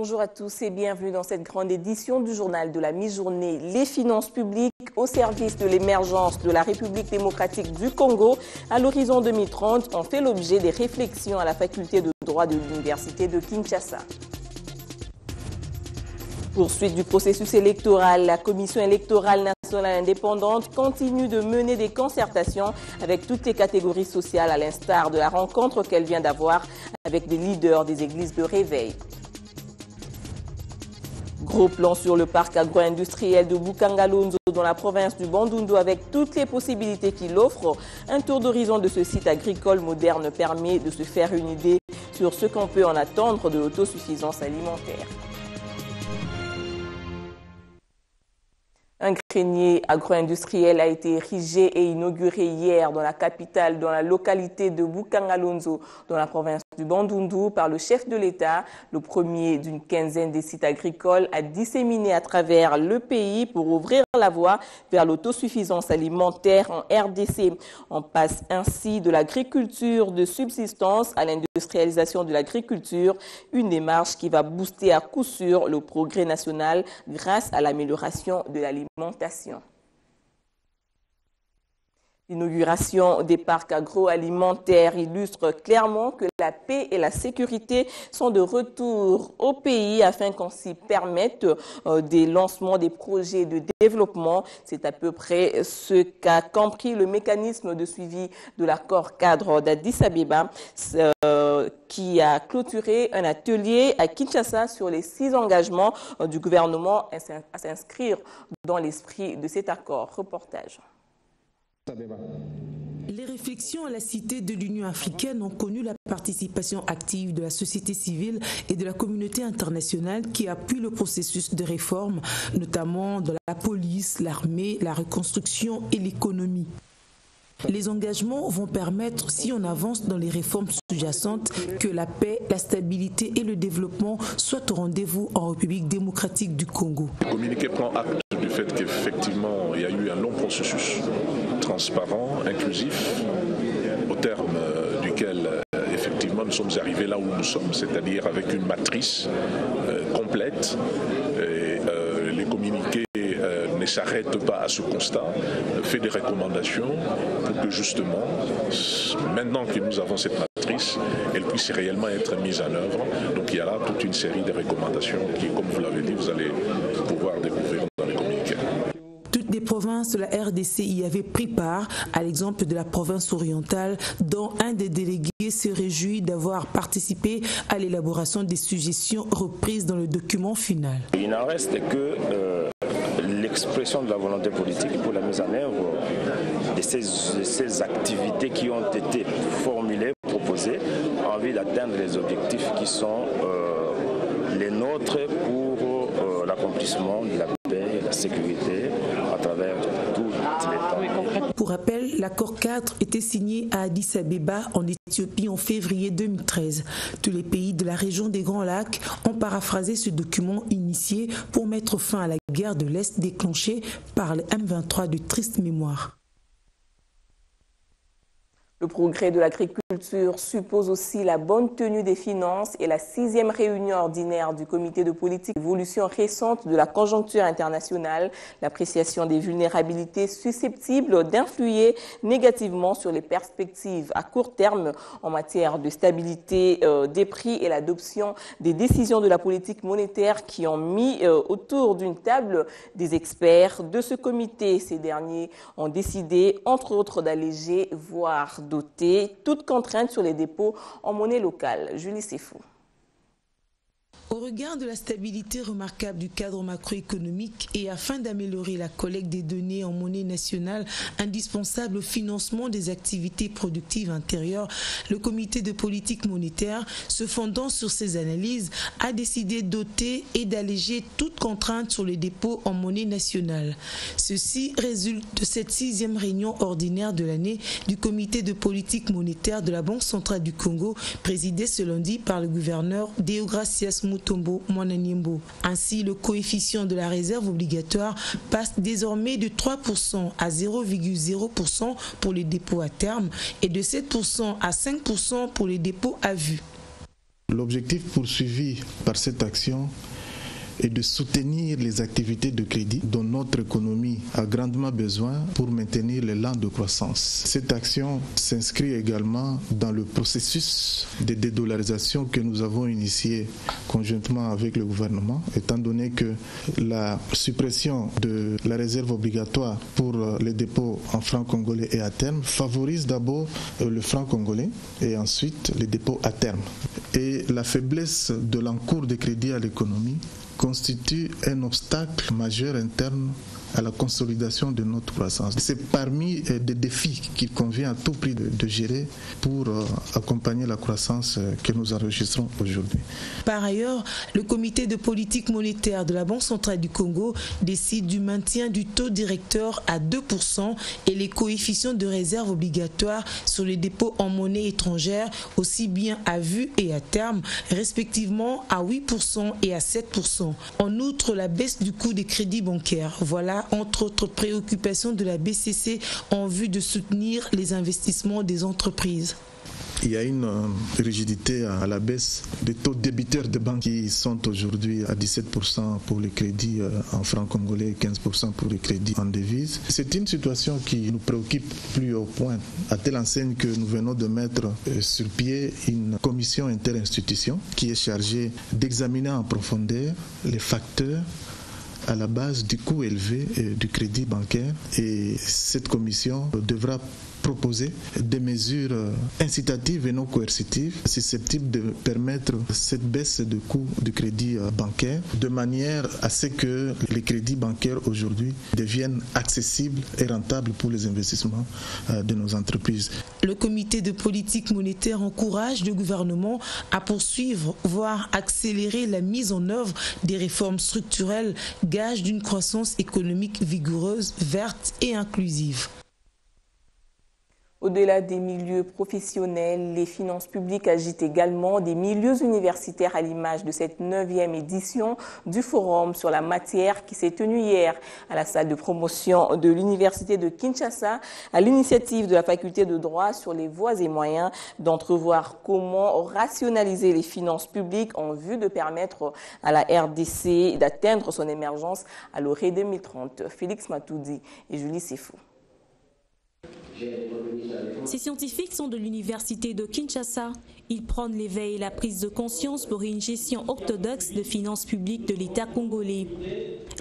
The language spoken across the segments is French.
Bonjour à tous et bienvenue dans cette grande édition du journal de la mi-journée. Les finances publiques au service de l'émergence de la République démocratique du Congo à l'horizon 2030 ont fait l'objet des réflexions à la faculté de droit de l'Université de Kinshasa. Poursuite du processus électoral, la Commission électorale nationale indépendante continue de mener des concertations avec toutes les catégories sociales à l'instar de la rencontre qu'elle vient d'avoir avec des leaders des églises de réveil. Gros plan sur le parc agro-industriel de Bukangalonzo dans la province du Bandundu avec toutes les possibilités qu'il offre. Un tour d'horizon de ce site agricole moderne permet de se faire une idée sur ce qu'on peut en attendre de l'autosuffisance alimentaire. Un grenier agro-industriel a été érigé et inauguré hier dans la capitale, dans la localité de Bukangalonzo, dans la province du Bandundu, par le chef de l'État, le premier d'une quinzaine de sites agricoles à disséminer à travers le pays pour ouvrir la voie vers l'autosuffisance alimentaire en RDC. On passe ainsi de l'agriculture de subsistance à l'industrialisation de l'agriculture, une démarche qui va booster à coup sûr le progrès national grâce à l'amélioration de l'alimentation. L'inauguration des parcs agroalimentaires illustre clairement que la paix et la sécurité sont de retour au pays afin qu'on s'y permette des lancements des projets de développement. C'est à peu près ce qu'a compris le mécanisme de suivi de l'accord cadre d'Addis Abeba qui a clôturé un atelier à Kinshasa sur les 6 engagements du gouvernement à s'inscrire dans l'esprit de cet accord. Reportage. Les réflexions à la Cité de l'Union africaine ont connu la participation active de la société civile et de la communauté internationale qui appuie le processus de réforme, notamment dans la police, l'armée, la reconstruction et l'économie. Les engagements vont permettre, si on avance dans les réformes sous-jacentes, que la paix, la stabilité et le développement soient au rendez-vous en République démocratique du Congo. Le communiqué prend acte du fait qu'effectivement il y a eu un long processus transparent, inclusif, au terme duquel effectivement nous sommes arrivés là où nous sommes, c'est-à-dire avec une matrice complète. Les communiqués ne s'arrêtent pas à ce constat, fait des recommandations pour que justement, maintenant que nous avons cette matrice, elle puisse réellement être mise en œuvre. Donc il y a là toute une série de recommandations qui, comme vous l'avez dit, vous allez pouvoir découvrir dans les communiqués. Toutes les provinces de la RDC y avaient pris part, à l'exemple de la province orientale, dont un des délégués se réjouit d'avoir participé à l'élaboration des suggestions reprises dans le document final. Il n'en reste que l'expression de la volonté politique pour la mise en œuvre de ces activités qui ont été formulées, proposées, en vue d'atteindre les objectifs qui sont les nôtres pour l'accomplissement de la paix et de la sécurité à travers tout l'État. Pour rappel, l'accord cadre était signé à Addis Abeba en Éthiopie en février 2013. Tous les pays de la région des Grands Lacs ont paraphrasé ce document initié pour mettre fin à la guerre de l'Est déclenchée par les M23 de triste mémoire. Le progrès de l'agriculture suppose aussi la bonne tenue des finances et la 6e réunion ordinaire du comité de politique d'évolution récente de la conjoncture internationale, l'appréciation des vulnérabilités susceptibles d'influer négativement sur les perspectives à court terme en matière de stabilité des prix et l'adoption des décisions de la politique monétaire qui ont mis autour d'une table des experts de ce comité. Ces derniers ont décidé, entre autres, d'alléger, voire doter toute contrainte sur les dépôts en monnaie locale. Julie Sefou. Au regard de la stabilité remarquable du cadre macroéconomique et afin d'améliorer la collecte des données en monnaie nationale indispensable au financement des activités productives intérieures, le comité de politique monétaire, se fondant sur ces analyses, a décidé d'ôter et d'alléger toute contrainte sur les dépôts en monnaie nationale. Ceci résulte de cette 6e réunion ordinaire de l'année du comité de politique monétaire de la Banque centrale du Congo, présidée ce lundi par le gouverneur Deogracias Mutombo Mwananyimbo. Ainsi, le coefficient de la réserve obligatoire passe désormais de 3% à 0,0% pour les dépôts à terme et de 7% à 5% pour les dépôts à vue. L'objectif poursuivi par cette action et de soutenir les activités de crédit dont notre économie a grandement besoin pour maintenir l'élan de croissance. Cette action s'inscrit également dans le processus de dédollarisation que nous avons initié conjointement avec le gouvernement, étant donné que la suppression de la réserve obligatoire pour les dépôts en francs congolais et à terme favorise d'abord le franc congolais et ensuite les dépôts à terme. Et la faiblesse de l'encours de crédit à l'économie constitue un obstacle majeur interne à la consolidation de notre croissance. C'est parmi des défis qu'il convient à tout prix de gérer pour accompagner la croissance que nous enregistrons aujourd'hui. Par ailleurs, le comité de politique monétaire de la Banque centrale du Congo décide du maintien du taux directeur à 2% et les coefficients de réserve obligatoires sur les dépôts en monnaie étrangère, aussi bien à vue et à terme, respectivement à 8% et à 7%. En outre, la baisse du coût des crédits bancaires. Voilà entre autres préoccupations de la BCC en vue de soutenir les investissements des entreprises. Il y a une rigidité à la baisse des taux débiteurs de banque qui sont aujourd'hui à 17% pour les crédits en francs congolais et 15% pour les crédits en devises. C'est une situation qui nous préoccupe plus au point, à telle enseigne que nous venons de mettre sur pied une commission interinstitution qui est chargée d'examiner en profondeur les facteurs à la base du coût élevé du crédit bancaire, et cette commission devra proposer des mesures incitatives et non coercitives susceptibles de permettre cette baisse de coût du crédit bancaire de manière à ce que les crédits bancaires aujourd'hui deviennent accessibles et rentables pour les investissements de nos entreprises. Le comité de politique monétaire encourage le gouvernement à poursuivre, voire accélérer la mise en œuvre des réformes structurelles, gage d'une croissance économique vigoureuse, verte et inclusive. Au-delà des milieux professionnels, les finances publiques agitent également des milieux universitaires à l'image de cette 9e édition du Forum sur la matière qui s'est tenue hier à la salle de promotion de l'Université de Kinshasa à l'initiative de la faculté de droit sur les voies et moyens d'entrevoir comment rationaliser les finances publiques en vue de permettre à la RDC d'atteindre son émergence à l'horizon 2030. Félix Matoudi et Julie Sefou. Ces scientifiques sont de l'université de Kinshasa. Ils prônent l'éveil et la prise de conscience pour une gestion orthodoxe de finances publiques de l'État congolais.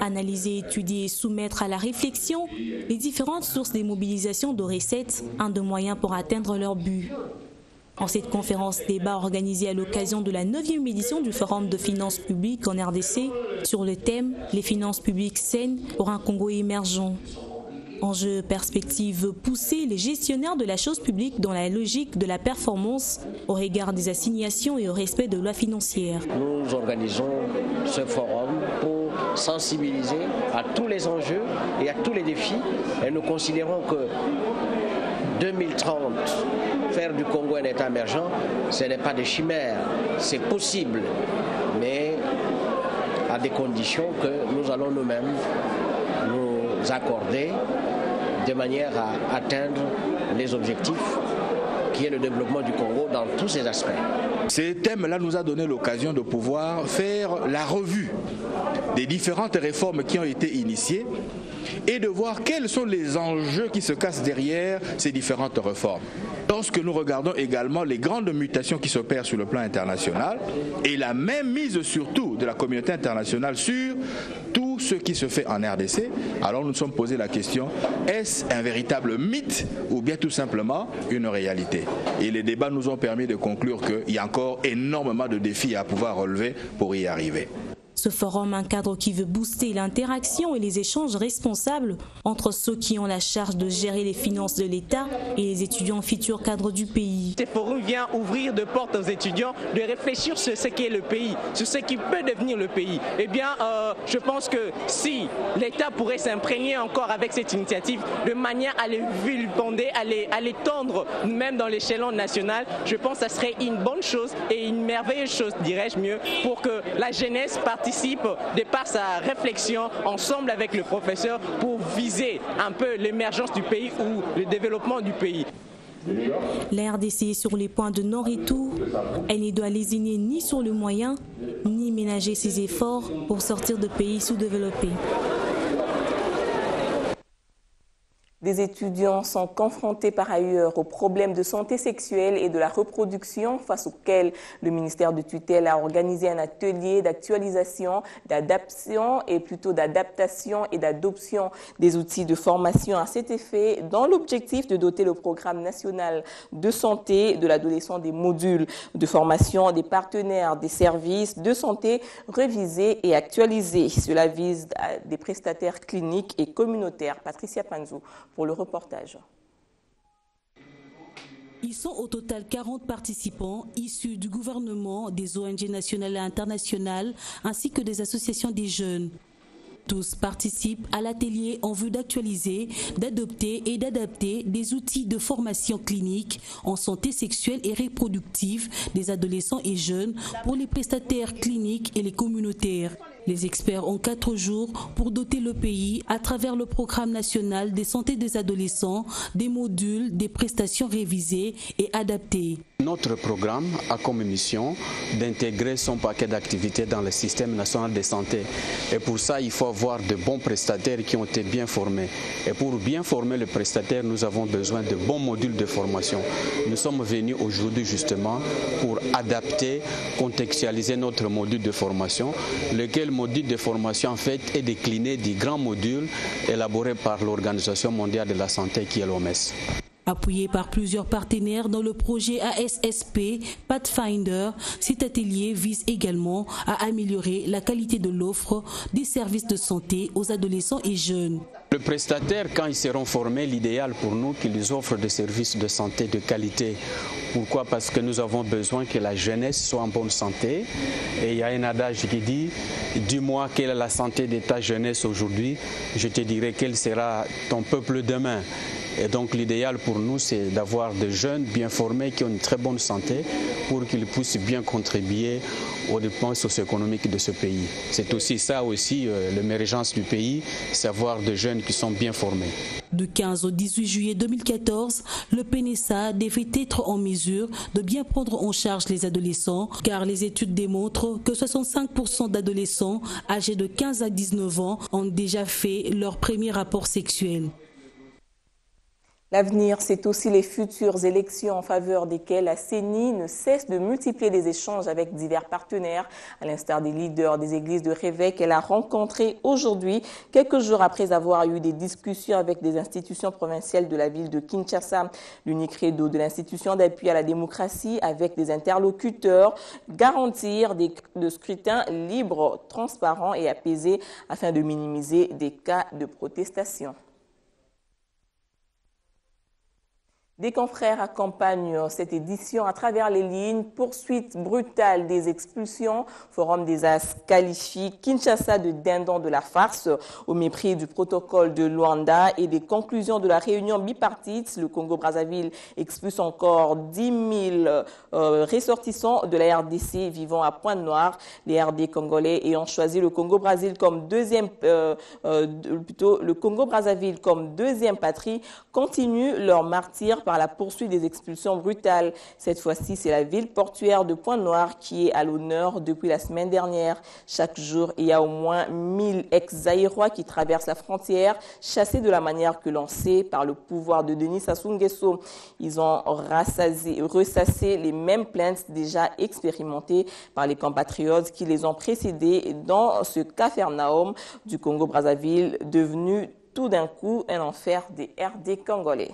Analyser, étudier et soumettre à la réflexion les différentes sources des mobilisations de recettes, un des moyens pour atteindre leur but. En cette conférence-débat organisée à l'occasion de la 9e édition du Forum de finances publiques en RDC sur le thème « Les finances publiques saines pour un Congo émergent ». Enjeu, perspective, pousser les gestionnaires de la chose publique dans la logique de la performance au regard des assignations et au respect de lois financières. Nous organisons ce forum pour sensibiliser à tous les enjeux et à tous les défis, et nous considérons que 2030, faire du Congo un État émergent, ce n'est pas de chimère, c'est possible, mais à des conditions que nous allons nous-mêmes nous accorder de manière à atteindre les objectifs qui est le développement du Congo dans tous ses aspects. Ce thème-là nous a donné l'occasion de pouvoir faire la revue des différentes réformes qui ont été initiées et de voir quels sont les enjeux qui se cachent derrière ces différentes réformes. Lorsque nous regardons également les grandes mutations qui s'opèrent sur le plan international et la même mise surtout de la communauté internationale sur tout ce qui se fait en RDC, alors nous nous sommes posé la question, est-ce un véritable mythe ou bien tout simplement une réalité? Et les débats nous ont permis de conclure qu'il y a encore énormément de défis à pouvoir relever pour y arriver. Ce forum, un cadre qui veut booster l'interaction et les échanges responsables entre ceux qui ont la charge de gérer les finances de l'État et les étudiants futurs cadres du pays. Ce forum vient ouvrir des portes aux étudiants de réfléchir sur ce qu'est le pays, sur ce qui peut devenir le pays. Eh bien, je pense que si l'État pourrait s'imprégner encore avec cette initiative de manière à les vilipender, à les tendre même dans l'échelon national, je pense que ça serait une bonne chose et une merveilleuse chose, dirais-je mieux, pour que la jeunesse participe de par sa réflexion ensemble avec le professeur pour viser un peu l'émergence du pays ou le développement du pays. La RDC est sur les points de non-retour. Elle ne doit lésiner ni sur le moyen, ni ménager ses efforts pour sortir de pays sous-développés. Des étudiants sont confrontés par ailleurs aux problèmes de santé sexuelle et de la reproduction face auxquels le ministère de tutelle a organisé un atelier d'actualisation, d'adaptation et d'adoption des outils de formation à cet effet dans l'objectif de doter le programme national de santé de l'adolescent des modules de formation des partenaires des services de santé révisés et actualisés. Cela vise des prestataires cliniques et communautaires. Patricia Panzou pour le reportage. Ils sont au total 40 participants issus du gouvernement, des ONG nationales et internationales, ainsi que des associations des jeunes. Tous participent à l'atelier en vue d'actualiser, d'adopter et d'adapter des outils de formation clinique en santé sexuelle et reproductive des adolescents et jeunes pour les prestataires cliniques et les communautaires. Les experts ont 4 jours pour doter le pays, à travers le programme national de santé des adolescents, des modules, des prestations révisées et adaptées. Notre programme a comme mission d'intégrer son paquet d'activités dans le système national de santé. Et pour ça, il faut avoir de bons prestataires qui ont été bien formés. Et pour bien former les prestataires, nous avons besoin de bons modules de formation. Nous sommes venus aujourd'hui justement pour adapter, contextualiser notre module de formation, lequel module de formation en fait est décliné du grand module élaboré par l'Organisation mondiale de la santé qui est l'OMS. Appuyé par plusieurs partenaires dans le projet ASSP Pathfinder, cet atelier vise également à améliorer la qualité de l'offre des services de santé aux adolescents et jeunes. Les prestataires, quand ils seront formés, l'idéal pour nous, qu'ils offrent des services de santé de qualité. Pourquoi? Parce que nous avons besoin que la jeunesse soit en bonne santé. Et il y a un adage qui dit, dis-moi quelle est la santé de ta jeunesse aujourd'hui, je te dirai quel sera ton peuple demain. Et donc l'idéal pour nous, c'est d'avoir des jeunes bien formés qui ont une très bonne santé pour qu'ils puissent bien contribuer aux dépenses socio-économiques de ce pays. C'est aussi ça l'émergence du pays, c'est avoir des jeunes qui sont bien formés. Du 15 au 18 juillet 2014, le PNSA devait être en mesure de bien prendre en charge les adolescents, car les études démontrent que 65% d'adolescents âgés de 15 à 19 ans ont déjà fait leur premier rapport sexuel. L'avenir, c'est aussi les futures élections en faveur desquelles la CENI ne cesse de multiplier des échanges avec divers partenaires, à l'instar des leaders des églises de Réveil qu'elle a rencontrés aujourd'hui, quelques jours après avoir eu des discussions avec des institutions provinciales de la ville de Kinshasa. L'unique credo de l'institution d'appui à la démocratie avec des interlocuteurs, garantir le scrutin libre, transparent et apaisé afin de minimiser des cas de protestation. Des confrères accompagnent cette édition à travers les lignes. Poursuite brutale des expulsions. Forum des As qualifie Kinshasa de dindon de la farce au mépris du protocole de Luanda et des conclusions de la réunion bipartite. Le Congo-Brazzaville expulse encore 10 000 ressortissants de la RDC vivant à Pointe-Noire. Les RD congolais ayant choisi le Congo-Brazzaville comme deuxième patrie continuent leur martyre par la poursuite des expulsions brutales. Cette fois-ci, c'est la ville portuaire de Pointe-Noire qui est à l'honneur depuis la semaine dernière. Chaque jour, il y a au moins 1000 ex-Zaïrois qui traversent la frontière, chassés de la manière que l'on sait par le pouvoir de Denis Sassou Nguesso. Ils ont ressassé les mêmes plaintes déjà expérimentées par les compatriotes qui les ont précédés dans ce capharnaüm du Congo-Brazzaville, devenu tout d'un coup un enfer des RD congolais.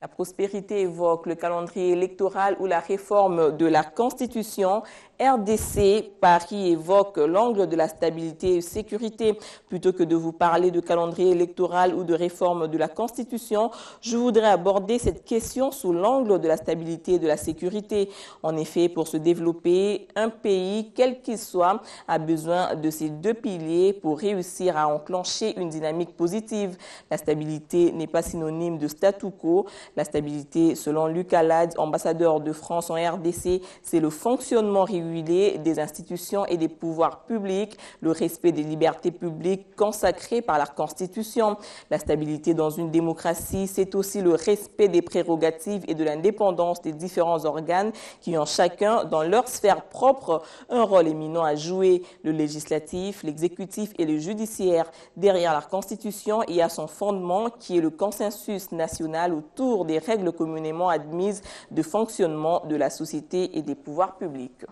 La prospérité évoque le calendrier électoral ou la réforme de la Constitution. RDC Paris évoque l'angle de la stabilité et sécurité. Plutôt que de vous parler de calendrier électoral ou de réforme de la Constitution, je voudrais aborder cette question sous l'angle de la stabilité et de la sécurité. En effet, pour se développer, un pays, quel qu'il soit, a besoin de ces deux piliers pour réussir à enclencher une dynamique positive. La stabilité n'est pas synonyme de statu quo. La stabilité, selon Luc Alad, ambassadeur de France en RDC, c'est le fonctionnement régulier des institutions et des pouvoirs publics, le respect des libertés publiques consacrées par la Constitution. La stabilité dans une démocratie, c'est aussi le respect des prérogatives et de l'indépendance des différents organes qui ont chacun, dans leur sphère propre, un rôle éminent à jouer. Le législatif, l'exécutif et le judiciaire. Derrière la Constitution et à son fondement qui est le consensus national autour des règles communément admises de fonctionnement de la société et des pouvoirs publics.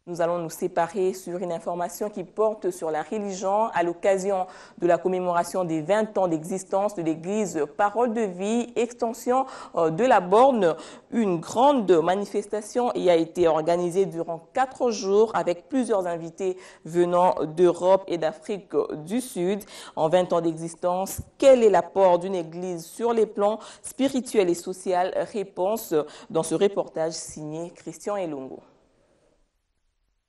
Nous allons nous séparer sur une information qui porte sur la religion à l'occasion de la commémoration des 20 ans d'existence de l'église Parole de Vie, extension de la Borne. Une grande manifestation y a été organisée durant 4 jours avec plusieurs invités venant d'Europe et d'Afrique du Sud. En 20 ans d'existence, quel est l'apport d'une église sur les plans spirituels et social? Réponse dans ce reportage signé Christian Elongo.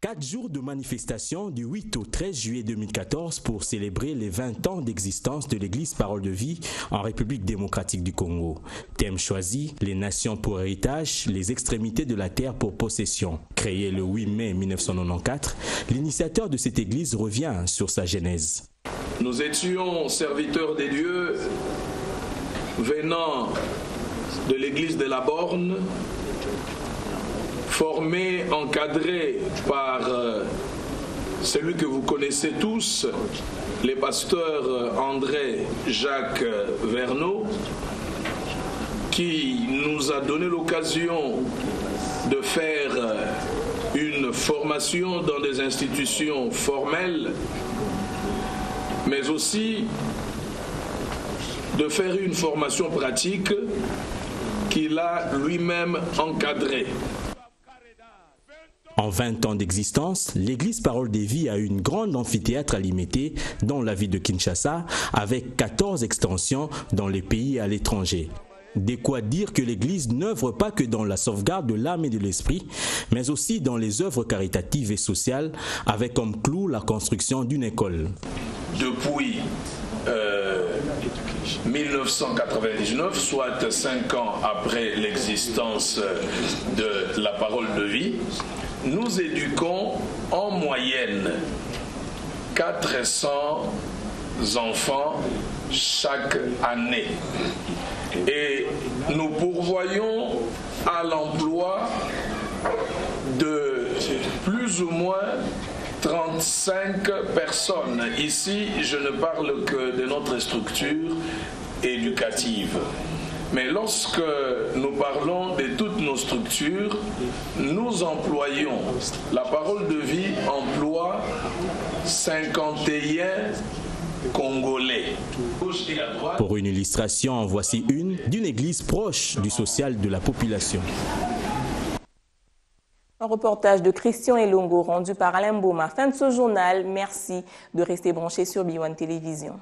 4 jours de manifestation du 8 au 13 juillet 2014 pour célébrer les 20 ans d'existence de l'église Parole de Vie en République démocratique du Congo. Thème choisi, les nations pour héritage, les extrémités de la terre pour possession. Créé le 8 mai 1994, l'initiateur de cette église revient sur sa genèse. Nous étions serviteurs des dieux venant de l'église de la Borne, formé, encadré par celui que vous connaissez tous, le pasteur André Jacques Verneau, qui nous a donné l'occasion de faire une formation dans des institutions formelles, mais aussi de faire une formation pratique qu'il a lui-même encadrée. En 20 ans d'existence, l'église Parole de Vie a une grande amphithéâtre à Limete dans la ville de Kinshasa avec 14 extensions dans les pays et à l'étranger. De quoi dire que l'église n'œuvre pas que dans la sauvegarde de l'âme et de l'esprit, mais aussi dans les œuvres caritatives et sociales avec comme clou la construction d'une école. Depuis 1999, soit 5 ans après l'existence de la Parole de Vie, nous éduquons en moyenne 400 enfants chaque année. Et nous pourvoyons à l'emploi de plus ou moins 35 personnes. Ici, je ne parle que de notre structure éducative. Mais lorsque nous parlons de toutes nos structures, nous employons, la Parole de Vie emploie 51 Congolais. Pour une illustration, en voici une d'une église proche du social de la population. Un reportage de Christian Elongo rendu par Alain Boma. Fin de ce journal. Merci de rester branché sur B1 Télévision.